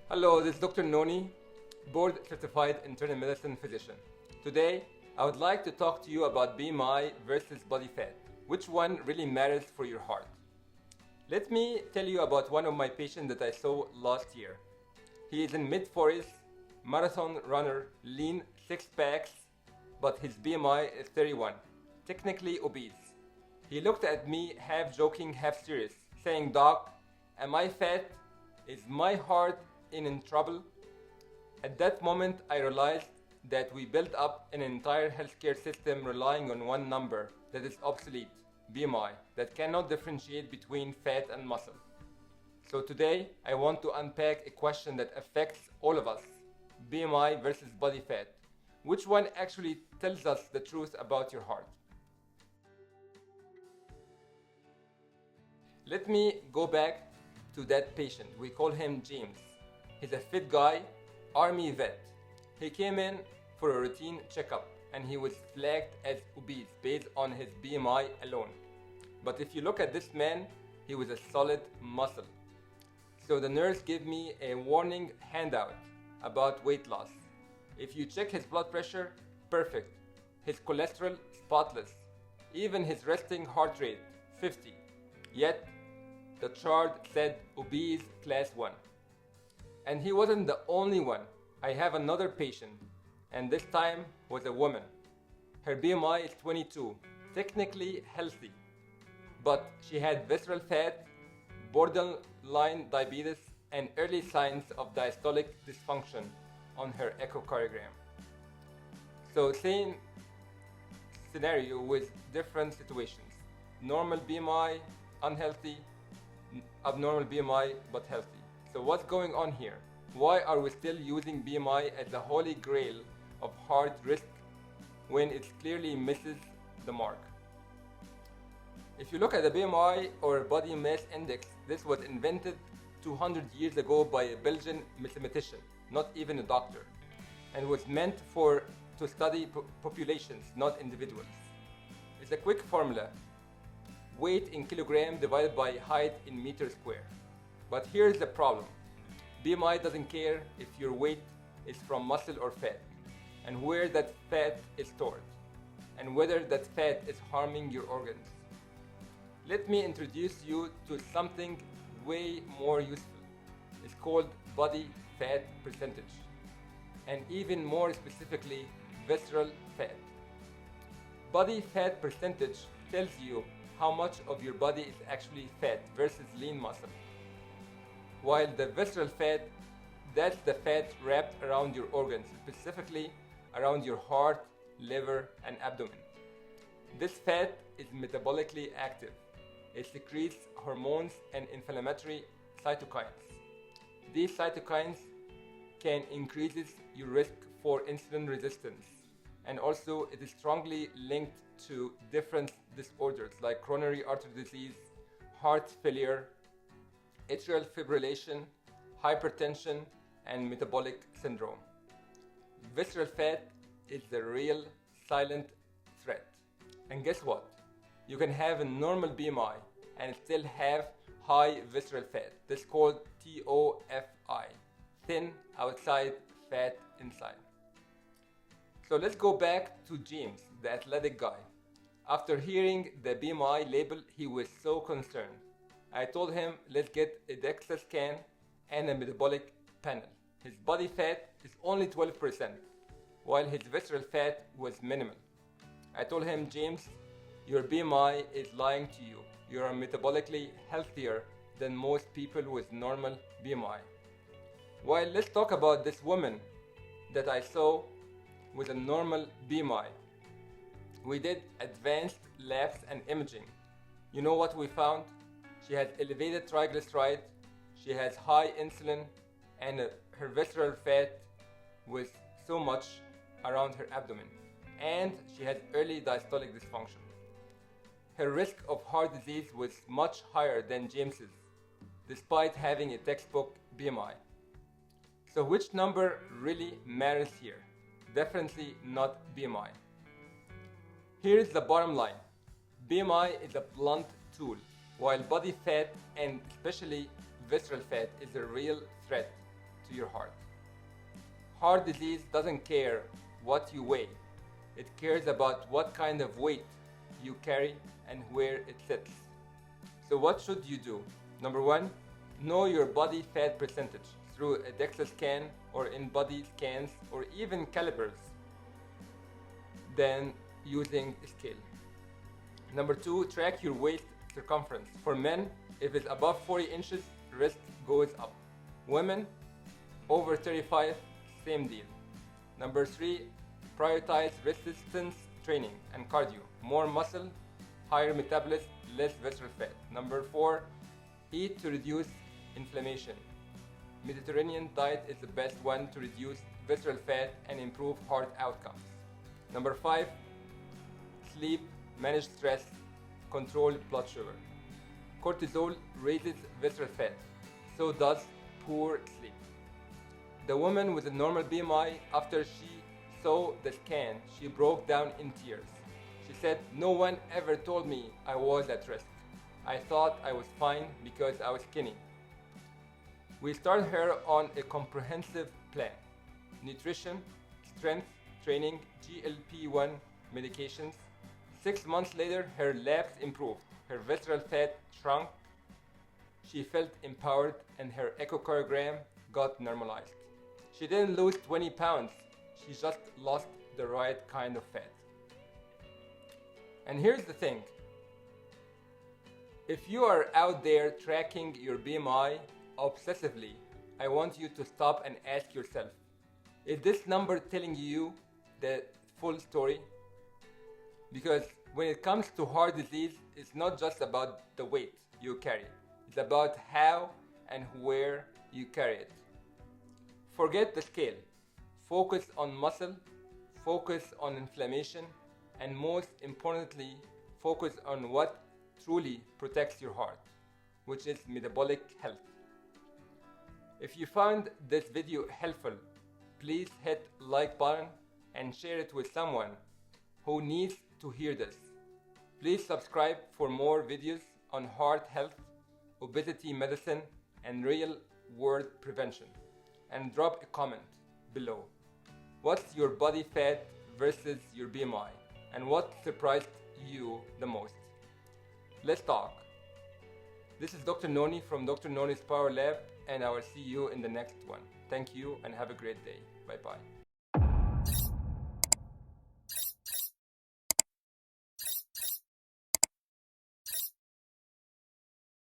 Hello, this is Dr. Nony, board certified internal medicine physician. Today, I would like to talk to you about BMI versus body fat. Which one really matters for your heart? Let me tell you about one of my patients that I saw last year. He is in mid-40s, marathon runner, lean, six packs, but his BMI is 31, technically obese. He looked at me half joking, half serious, saying, "Doc, am I fat? Is my heart in trouble?" At that moment, I realized that we built up an entire healthcare system relying on one number that is obsolete, BMI, that cannot differentiate between fat and muscle. So today, I want to unpack a question that affects all of us, BMI versus body fat. Which one actually tells us the truth about your heart? Let me go back to that patient. We call him James. He's a fit guy, army vet. He came in for a routine checkup and he was flagged as obese based on his BMI alone. But if you look at this man, he was a solid muscle. So the nurse gave me a warning handout about weight loss. If you check his blood pressure, perfect. His cholesterol, spotless. Even his resting heart rate, 50. Yet, the chart said obese class 1. And he wasn't the only one. I have another patient, and this time was a woman. Her BMI is 22, technically healthy, but she had visceral fat, borderline diabetes, and early signs of diastolic dysfunction on her echocardiogram. So same scenario with different situations. Normal BMI, unhealthy, abnormal BMI, but healthy. So what's going on here? Why are we still using BMI as the holy grail of heart risk when it clearly misses the mark? If you look at the BMI or body mass index, this was invented 200 years ago by a Belgian mathematician, not even a doctor, and was meant to study populations, not individuals. It's a quick formula: weight in kilogram divided by height in meter square. But here's the problem. BMI doesn't care if your weight is from muscle or fat, and where that fat is stored, and whether that fat is harming your organs. Let me introduce you to something way more useful. It's called body fat percentage, and even more specifically, visceral fat. Body fat percentage tells you how much of your body is actually fat versus lean muscle. While the visceral fat, that's the fat wrapped around your organs, specifically around your heart, liver, and abdomen. This fat is metabolically active. It secretes hormones and inflammatory cytokines. These cytokines can increase your risk for insulin resistance, and also it is strongly linked to different disorders like coronary artery disease, heart failure, atrial fibrillation, hypertension, and metabolic syndrome. Visceral fat is the real silent threat. And guess what? You can have a normal BMI and still have high visceral fat. This is called TOFI, thin outside, fat inside. So let's go back to James, the athletic guy. After hearing the BMI label, he was so concerned. I told him, let's get a DEXA scan and a metabolic panel. His body fat is only 12%, while his visceral fat was minimal. I told him, James, your BMI is lying to you. You are metabolically healthier than most people with normal BMI. Well, let's talk about this woman that I saw with a normal BMI. We did advanced labs and imaging. You know what we found? She has elevated triglyceride, she has high insulin, and her visceral fat was so much around her abdomen, and she had early diastolic dysfunction. Her risk of heart disease was much higher than James's, despite having a textbook BMI. So which number really matters here? Definitely not BMI. Here's the bottom line. BMI is a blunt tool, while body fat and especially visceral fat is a real threat to to your heart. Heart disease doesn't care what you weigh. It cares about what kind of weight you carry and where it sits. So what should you do? Number one, know your body fat percentage through a DEXA scan or in-body scans or even calipers, then using a scale. Number two, track your waist circumference. For men, if it's above 40 inches, risk goes up. Women, over 35, same deal. Number three, prioritize resistance training and cardio. More muscle, higher metabolism, less visceral fat. Number four, eat to reduce inflammation. Mediterranean diet is the best one to reduce visceral fat and improve heart outcomes. Number five, sleep, manage stress, control blood sugar. Cortisol raises visceral fat, so does poor sleep. The woman with a normal BMI, after she saw the scan, she broke down in tears. She said, "No one ever told me I was at risk. I thought I was fine because I was skinny." We started her on a comprehensive plan: nutrition, strength training, GLP-1 medications. 6 months later, her labs improved, her visceral fat shrunk, she felt empowered, and her echocardiogram got normalized. She didn't lose 20 pounds, she just lost the right kind of fat. And here's the thing: if you are out there tracking your BMI obsessively, I want you to stop and ask yourself, is this number telling you the full story? Because when it comes to heart disease, it's not just about the weight you carry, it's about how and where you carry it. Forget the scale. Focus on muscle, focus on inflammation, and most importantly, focus on what truly protects your heart, which is metabolic health. If you found this video helpful, please hit like button and share it with someone who needs to hear this. Please subscribe for more videos on heart health, obesity medicine, and real world prevention. And drop a comment below. What's your body fat versus your BMI? And what surprised you the most? Let's talk. This is Dr. Nony from Dr. Nony's Power Lab, and I will see you in the next one. Thank you and have a great day. Bye bye.